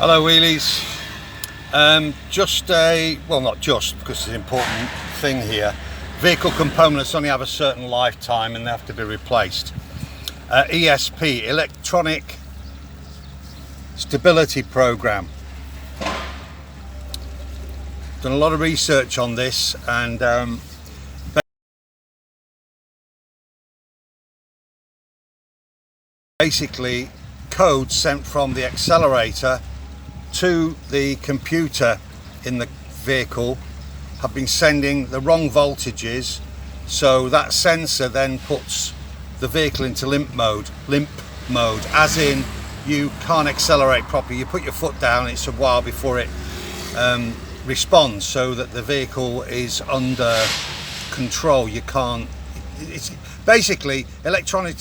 Hello wheelies. Not just because it's an important thing here. Vehicle components only have a certain lifetime and they have to be replaced. ESP, Electronic Stability Program. Done a lot of research on this, and basically code sent from the accelerator to the computer in the vehicle have been sending the wrong voltages, so that sensor then puts the vehicle into limp mode, as in you can't accelerate properly. You put your foot down, it's a while before it responds, so that the vehicle is under control. You can't, it's basically electronic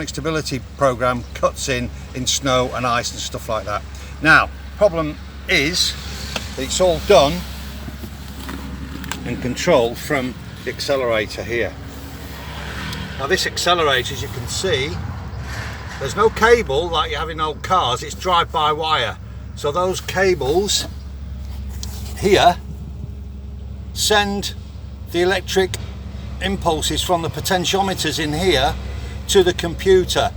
stability program cuts in snow and ice and stuff like that. Now, problem is that it's all done and controlled from the accelerator here. Now this accelerator, as you can see, there's no cable like you have in old cars, it's drive-by-wire. So those cables here send the electric impulses from the potentiometers in here to the computer,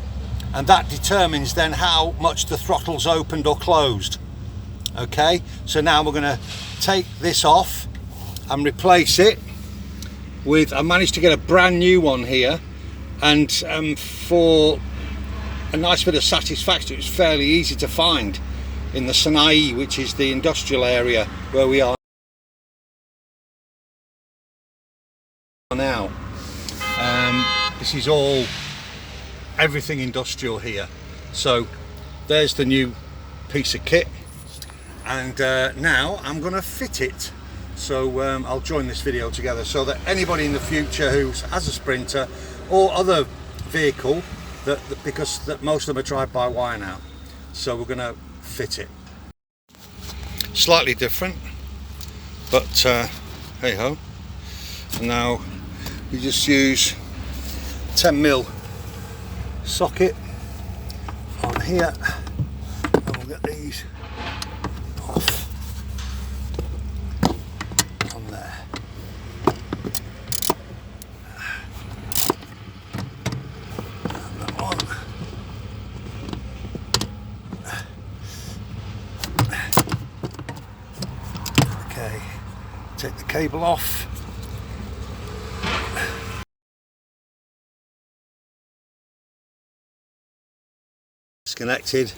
and that determines then how much the throttle's opened or closed. Okay, so now we're going to take this off and replace it with, I managed to get a brand new one here, and for a nice bit of satisfaction, it's fairly easy to find in the Sinai, which is the industrial area where we are now. This is everything industrial here. So there's the new piece of kit, and now I'm going to fit it. So I'll join this video together so that anybody in the future who has a Sprinter or other vehicle, because most of them are drive-by-wire now, so we're going to fit it. Slightly different, but hey ho. And now we just use 10mm socket on here, and we'll get these off on there. And that one. Okay, take the cable off. Disconnected,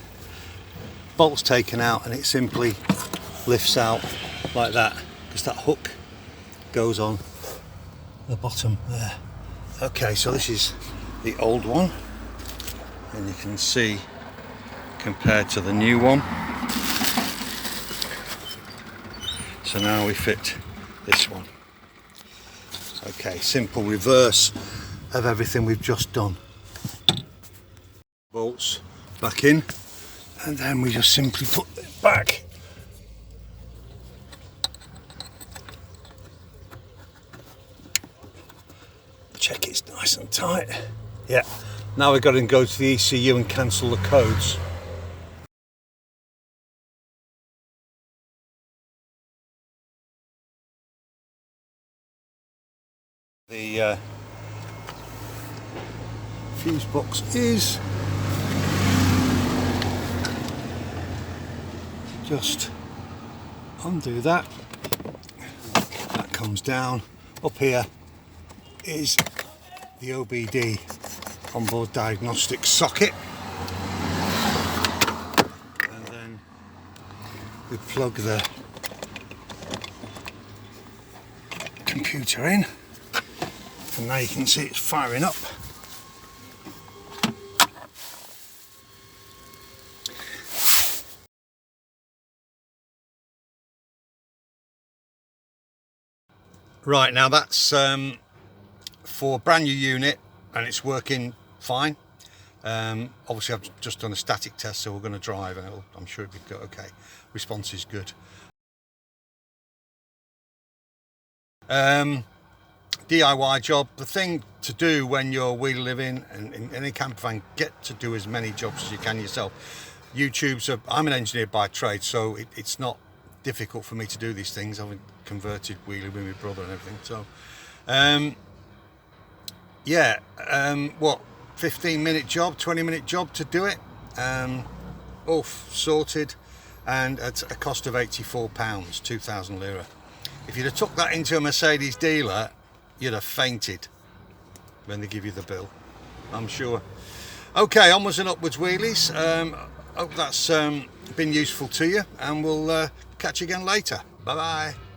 bolts taken out, and it simply lifts out like that, because that hook goes on the bottom there. Okay, so this is the old one, and you can see compared to the new one. So now we fit this one. Okay, simple reverse of everything we've just done. Bolts back in, and then we just simply put it back. Check it's nice and tight. Yeah, now we've got to go to the ECU and cancel the codes. The fuse box is just undo that. That comes down. Up here is the OBD onboard diagnostic socket, and then we plug the computer in, and now you can see it's firing up. Right, now that's for a brand new unit, and it's working fine. Obviously I've just done a static test, so we're going to drive, and I'm sure it'll be okay. Response is good. DIY job. The thing to do when you're wheel living and in any camper van, get to do as many jobs as you can yourself. I'm an engineer by trade, so it's not difficult for me to do these things. I've converted wheelie with my brother and everything. So, what, 15-minute job, 20-minute job to do it, all sorted, and at a cost of £84, 2,000 lira. If you'd have took that into a Mercedes dealer, you'd have fainted when they give you the bill, I'm sure. Okay, onwards and upwards wheelies. Hope that's been useful to you, and we'll catch you again later. Bye bye.